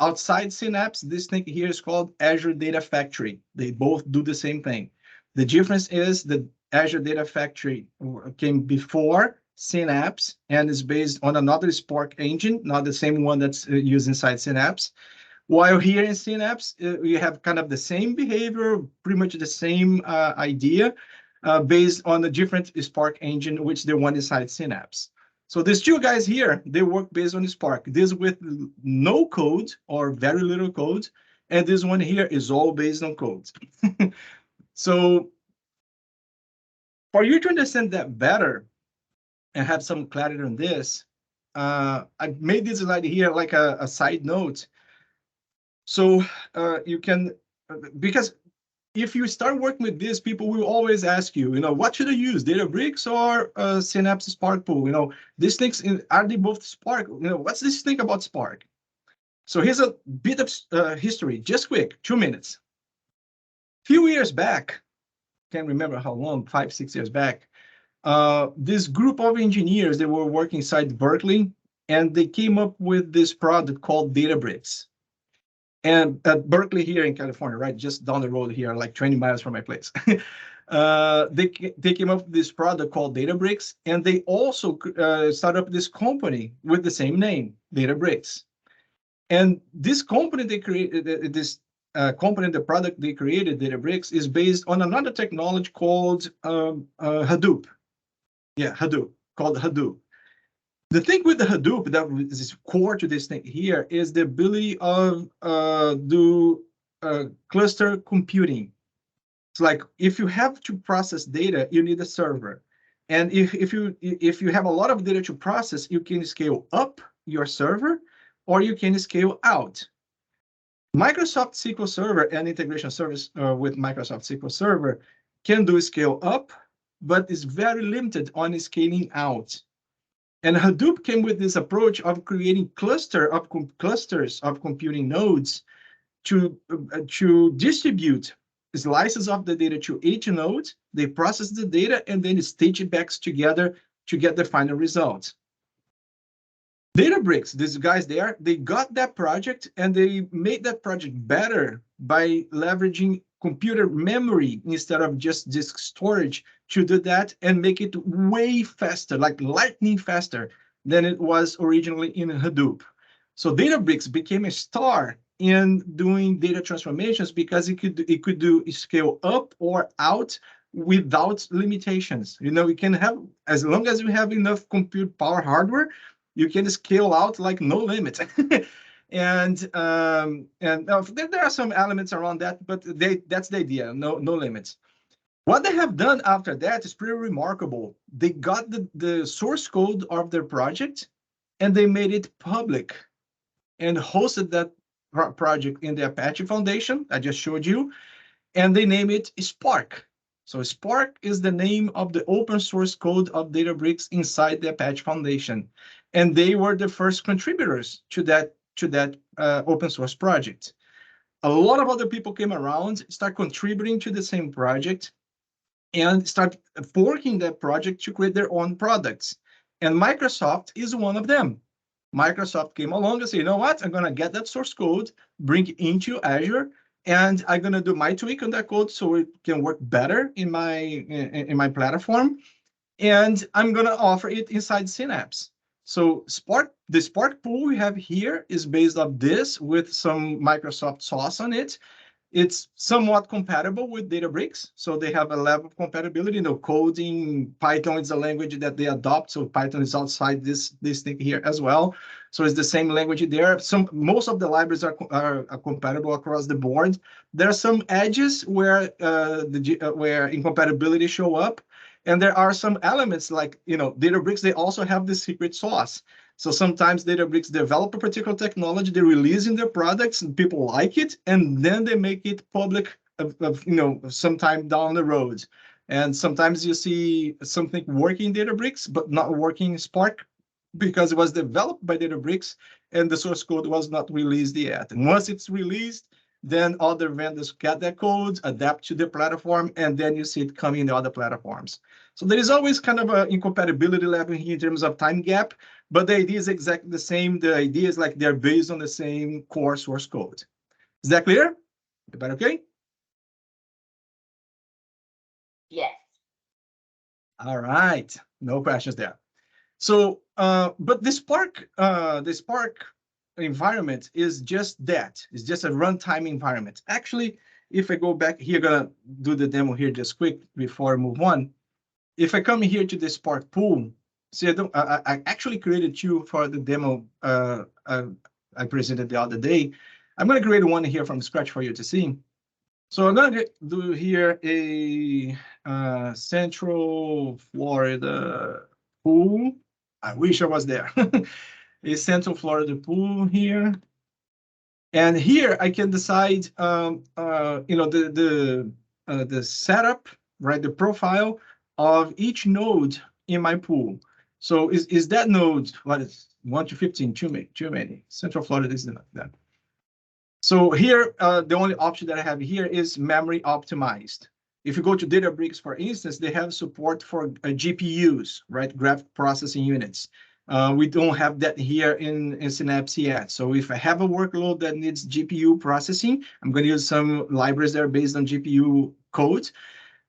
outside Synapse, this thing here is called Azure Data Factory. They both do the same thing. The difference is that Azure Data Factory came before Synapse and is based on another Spark engine, not the same one that's used inside Synapse. While here in Synapse, you have kind of the same behavior, pretty much the same idea, based on a different Spark engine, which the one inside Synapse. So these two guys here, they work based on Spark. This with no code or very little code, and this one here is all based on code. So for you to understand that better and have some clarity on this, I made this slide here like a side note. So you can, because if you start working with this, people will always ask you, what should I use, Databricks or Synapse Spark Pool? These things, are they both Spark? What's this thing about Spark? So here's a bit of history, just quick, 2 minutes. Few years back, can't remember how long, 5, 6 years back, this group of engineers, they were working inside Berkeley, and they came up with this product called Databricks. And at Berkeley here in California, right, just down the road here, like 20 miles from my place, they came up with this product called Databricks, and they also started up this company with the same name, Databricks. And this company they created, the product they created, Databricks, is based on another technology called Hadoop. Yeah, Hadoop, called Hadoop. The thing with the Hadoop that is core to this thing here is the ability of do cluster computing. It's like if you have to process data, you need a server, and if you have a lot of data to process, you can scale up your server, or you can scale out. Microsoft SQL Server and integration service with Microsoft SQL Server can do scale up, but is very limited on scaling out. And Hadoop came with this approach of creating clusters of computing nodes to distribute slices of the data to each node. They process the data and then stitch it back together to get the final result. Databricks, these guys there, they got that project and they made that project better by leveraging computer memory instead of just disk storage to do that and make it way faster, like lightning faster than it was originally in Hadoop. So Databricks became a star in doing data transformations because it could do scale up or out without limitations. You can have, as long as you have enough compute power hardware, you can scale out like no limit. And there are some elements around that, but that's the idea, no limits. What they have done after that is pretty remarkable. They got the source code of their project and they made it public and hosted that project in the Apache Foundation I just showed you, and they name it Spark. So Spark is the name of the open source code of Databricks inside the Apache Foundation. And they were the first contributors to that open source project. A lot of other people came around, start contributing to the same project, and start forking that project to create their own products. And Microsoft is one of them. Microsoft came along and said, you know what, I'm going to get that source code, bring it into Azure, and I'm going to do my tweak on that code so it can work better in my platform. And I'm going to offer it inside Synapse. So the Spark pool we have here is based on this with some Microsoft sauce on it. It's somewhat compatible with Databricks, so they have a level of compatibility. Coding, Python is a language that they adopt, so Python is outside this thing here as well. So it's the same language there. Most of the libraries are compatible across the board. There are some edges where where incompatibility show up, and there are some elements like Databricks. They also have the secret sauce. So sometimes Databricks develop a particular technology, they release in their products, and people like it, and then they make it public, sometime down the road. And sometimes you see something working in Databricks, but not working in Spark because it was developed by Databricks and the source code was not released yet. And once it's released, then other vendors get that code, adapt to the platform, and then you see it coming in the other platforms. So there is always kind of an incompatibility level here in terms of time gap, but the idea is exactly the same. The idea is like they're based on the same core source code. Is that clear? Everybody okay? Yes. All right. No questions there. So, but the Spark environment is just that. It's just a runtime environment. Actually, if I go back here, gonna do the demo here just quick before I move on. If I come here to the Spark pool, see, I actually created two for the demo I presented the other day. I'm going to create one here from scratch for you to see. So I'm going to do here a Central Florida pool. I wish I was there. A Central Florida pool here. And here I can decide, the setup, right? The profile of each node in my pool. So is that node, what is 1 to 15, too many. Central Florida is not that. So here, the only option that I have here is memory optimized. If you go to Databricks, for instance, they have support for GPUs, right? Graphic processing units. We don't have that here in Synapse yet. So if I have a workload that needs GPU processing, I'm going to use some libraries that are based on GPU code.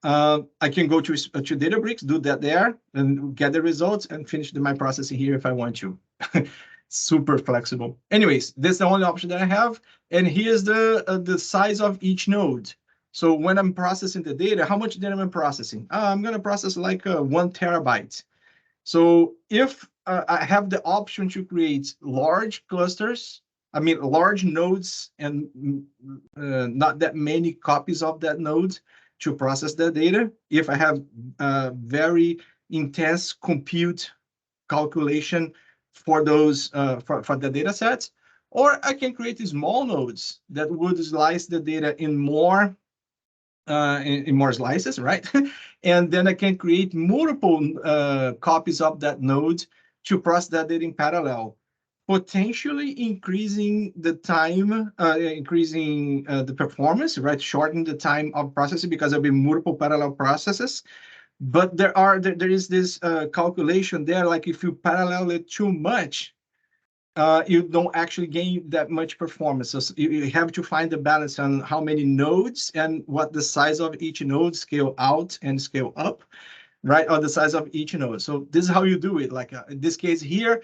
I can go to Databricks, do that there, and get the results and finish my processing here if I want to. Super flexible. Anyways, this is the only option that I have. And here's the size of each node. So when I'm processing the data, how much data am I processing? I'm going to process like 1 terabyte. So if I have the option to create large clusters, I mean, large nodes and not that many copies of that node to process that data. If I have very intense compute calculation for those for the data sets, or I can create small nodes that would slice the data in more more slices, right? And then I can create multiple copies of that node to process that data in parallel, potentially increasing the time, increasing the performance, right? Shorten the time of processing because there'll be multiple parallel processes. But there is this calculation there, like if you parallel it too much, you don't actually gain that much performance. So you have to find the balance on how many nodes and what the size of each node, scale out and scale up, right? Or the size of each node. So this is how you do it. Like in this case here,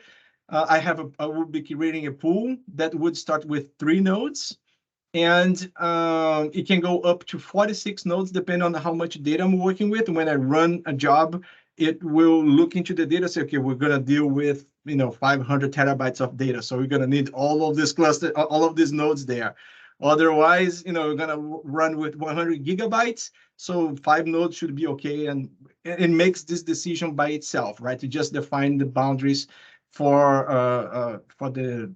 I will be creating a pool that would start with 3 nodes. And it can go up to 46 nodes, depending on how much data I'm working with. When I run a job, it will look into the data, say, okay, we're going to deal with 500 terabytes of data. So we're going to need all of this cluster, all of these nodes there. Otherwise, we're going to run with 100 gigabytes. So 5 nodes should be okay. And it makes this decision by itself, right? To just define the boundaries for the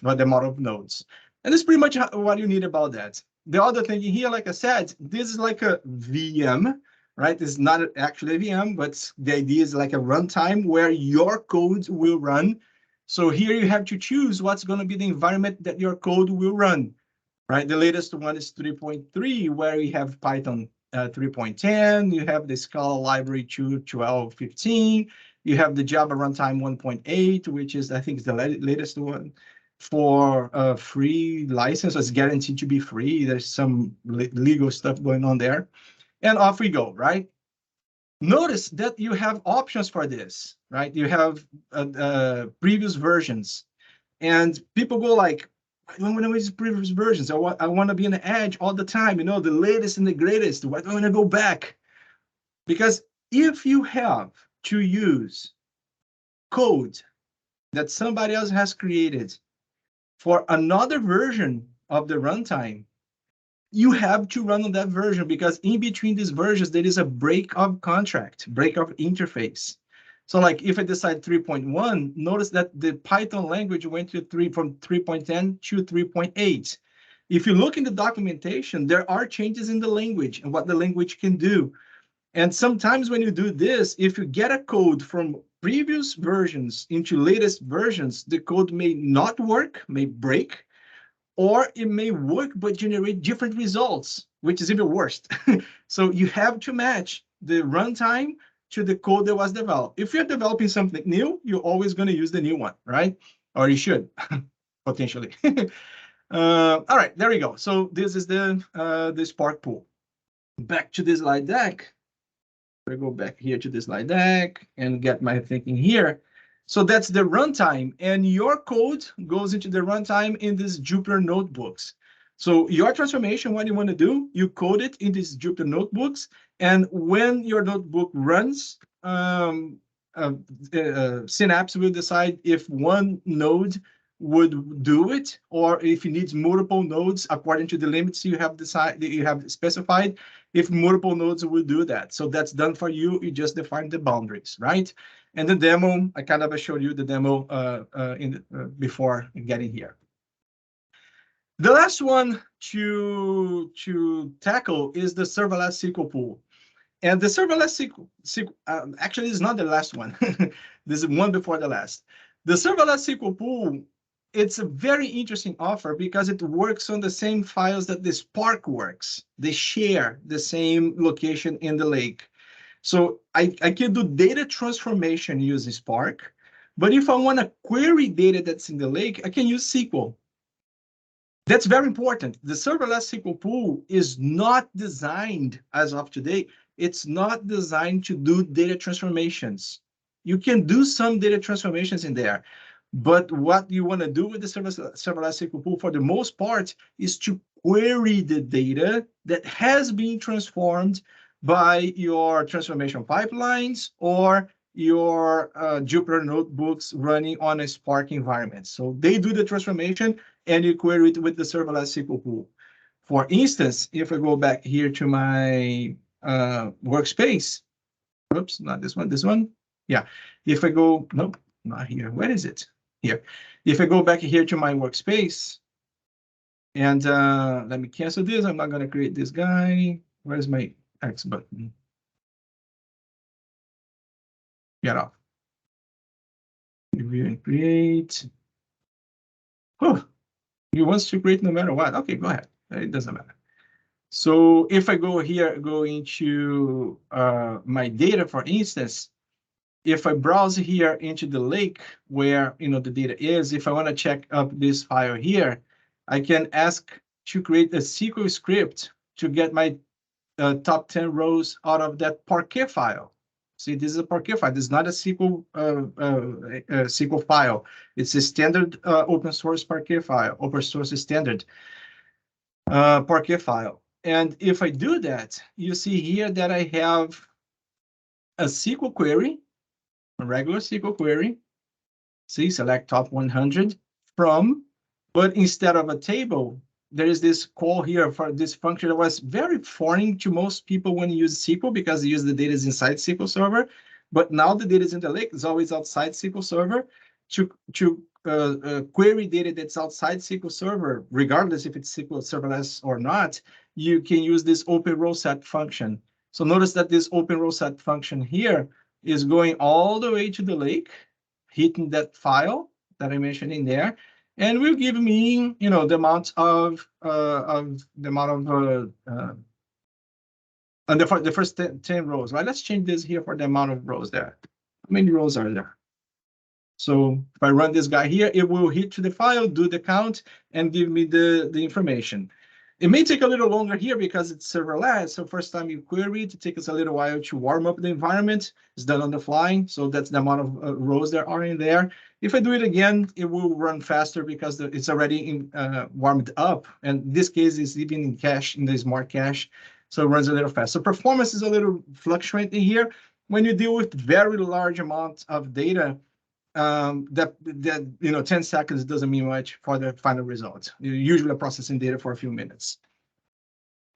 model of nodes. And that's pretty much what you need about that. The other thing here, like I said, this is like a VM, right? It's not actually a VM, but the idea is like a runtime where your code will run. So here you have to choose what's going to be the environment that your code will run, right? The latest one is 3.3, where you have Python 3.10, you have the Scala library 2.12.15, you have the Java runtime 1.8, which is, I think, is the latest one. For a free license, it's guaranteed to be free. There's some legal stuff going on there. And off we go, right? Notice that you have options for this, right? You have previous versions. And people go like, I don't want to use previous versions. I want to be on the edge all the time, the latest and the greatest. Why do I want to go back? Because if you have to use code that somebody else has created for another version of the runtime, you have to run on that version, because in between these versions, there is a break of contract, break of interface. So like if I decide 3.1, notice that the Python language went to from 3.10 to 3.8. If you look in the documentation, there are changes in the language and what the language can do. And sometimes when you do this, if you get a code from previous versions into latest versions, the code may not work, may break, or it may work but generate different results, which is even worse. So you have to match the runtime to the code that was developed. If you're developing something new, you're always going to use the new one, right? Or you should, potentially. All right, there we go. So this is the Spark pool. Back to the slide deck. I go back here to the slide deck and get my thinking here. So that's the runtime, and your code goes into the runtime in these Jupyter notebooks. So your transformation, what you want to do, you code it in these Jupyter notebooks, and when your notebook runs, Synapse will decide if one node would do it, or if it needs multiple nodes according to the limits you have specified. If multiple nodes will do that, so that's done for you. You just define the boundaries, right? And the demo, I kind of showed you the demo before getting here. The last one to tackle is the serverless SQL pool. And the serverless SQL actually is not the last one. This is one before the last. The serverless SQL pool, it's a very interesting offer because it works on the same files that the Spark works. They share the same location in the lake. So I can do data transformation using Spark, but if I want to query data that's in the lake, I can use SQL. That's very important. The serverless SQL pool is not designed, as of today, it's not designed to do data transformations. You can do some data transformations in there, but what you want to do with the serverless SQL pool, for the most part, is to query the data that has been transformed by your transformation pipelines or your Jupyter notebooks running on a Spark environment. So they do the transformation, and you query it with the serverless SQL pool. For instance, if I go back here to my workspace, oops, not this one, this one. Yeah, if I go, nope, not here. Where is it? Here. If I go back here to my workspace, and let me cancel this. I'm not going to create this guy. Where's my X button? Get off. Review and create. Oh, he wants to create no matter what. Okay, go ahead. It doesn't matter. So if I go here, go into my data, for instance, if I browse here into the lake where the data is, if I want to check up this file here, I can ask to create a SQL script to get my top 10 rows out of that Parquet file. See, this is a Parquet file. This is not a SQL file. It's a standard open source Parquet file, open source standard Parquet file. And if I do that, you see here that I have a SQL query, a regular SQL query. See, select top 100 from, but instead of a table, there is this call here for this function that was very foreign to most people when you use SQL, because they use the data inside SQL Server. But now the data is in the lake, it's always outside SQL Server. To query data that's outside SQL Server, regardless if it's SQL Serverless or not, you can use this open row set function. So notice that this open row set function here is going all the way to the lake, hitting that file that I mentioned in there, and will give me, the amount of and the first 10 rows, right? Let's change this here for the amount of rows there. How many rows are there? So if I run this guy here, it will hit to the file, do the count, and give me the information. It may take a little longer here because it's serverless. So first time you query it, it takes a little while to warm up the environment. It's done on the fly. So that's the amount of rows there are in there. If I do it again, it will run faster because it's already warmed up. And in this case, it's even in cache, in the smart cache. So it runs a little fast. So performance is a little fluctuating here. When you deal with very large amounts of data, that 10 seconds doesn't mean much for the final result. You're usually processing data for a few minutes.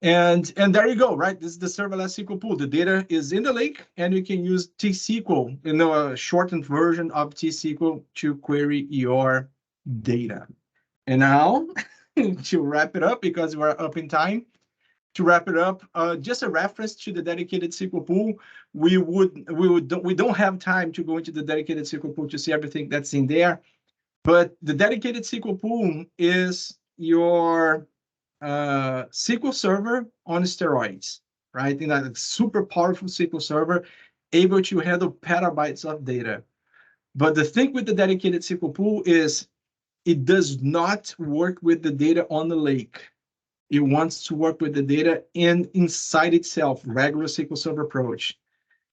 And there you go, right? This is the serverless SQL pool. The data is in the lake, and you can use T-SQL, a shortened version of T-SQL to query your data. And now, to wrap it up, because we're up in time, to wrap it up, just a reference to the dedicated SQL pool. We don't have time to go into the dedicated SQL pool to see everything that's in there, but the dedicated SQL pool is your SQL server on steroids, right? In a super powerful SQL server, able to handle petabytes of data. But the thing with the dedicated SQL pool is it does not work with the data on the lake. It wants to work with the data inside itself, regular SQL Server approach.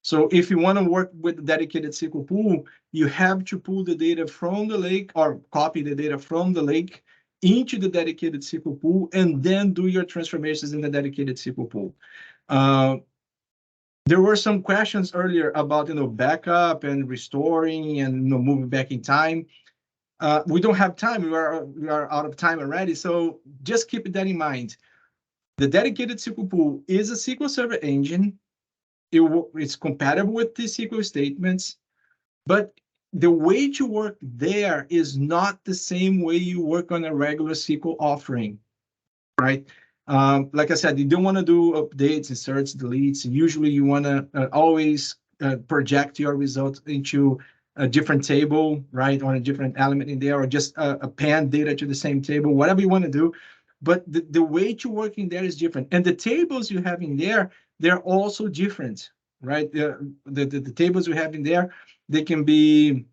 So if you want to work with a dedicated SQL pool, you have to pull the data from the lake or copy the data from the lake into the dedicated SQL pool and then do your transformations in the dedicated SQL pool. There were some questions earlier about backup and restoring and moving back in time. We don't have time. We are out of time already. So just keep that in mind. The dedicated SQL pool is a SQL Server engine. It's compatible with the SQL statements, but the way to work there is not the same way you work on a regular SQL offering, right? Like I said, you don't want to do updates, inserts, deletes. Usually you want to always project your results into a different table, right? Or a different element in there, or just append data to the same table, whatever you want to do. But the way to work in there is different. And the tables you have in there, they're also different, right? The tables we have in there, they can be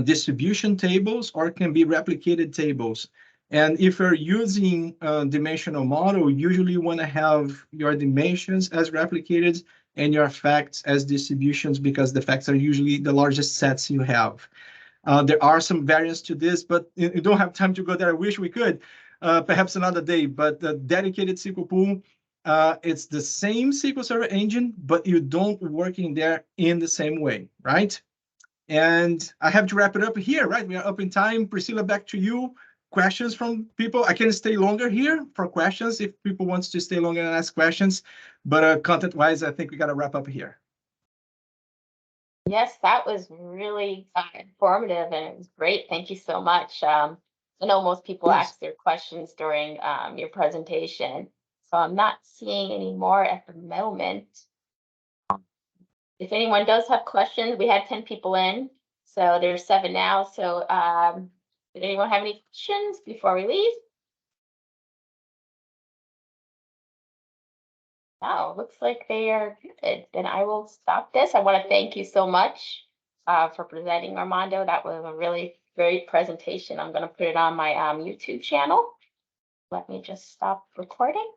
distribution tables or can be replicated tables. And if you're using a dimensional model, usually you want to have your dimensions as replicated and your facts as distributions because the facts are usually the largest sets you have. There are some variants to this, but you don't have time to go there. I wish we could, perhaps another day. But the dedicated SQL pool, it's the same SQL Server engine, but you don't work in there in the same way, right? And I have to wrap it up here, right? We are up in time. Priscilla, back to you. Questions from people. I can stay longer here for questions if people wants to stay longer and ask questions. But content-wise, I think we got to wrap up here. Yes, that was really informative and it was great. Thank you so much. I know most people ask their questions during your presentation, so I'm not seeing any more at the moment. If anyone does have questions, we had 10 people in, so there's 7 now. So did anyone have any questions before we leave? Oh, looks like they are good. Then I will stop this. I want to thank you so much for presenting, Armando. That was a really great presentation. I'm going to put it on my YouTube channel. Let me just stop recording.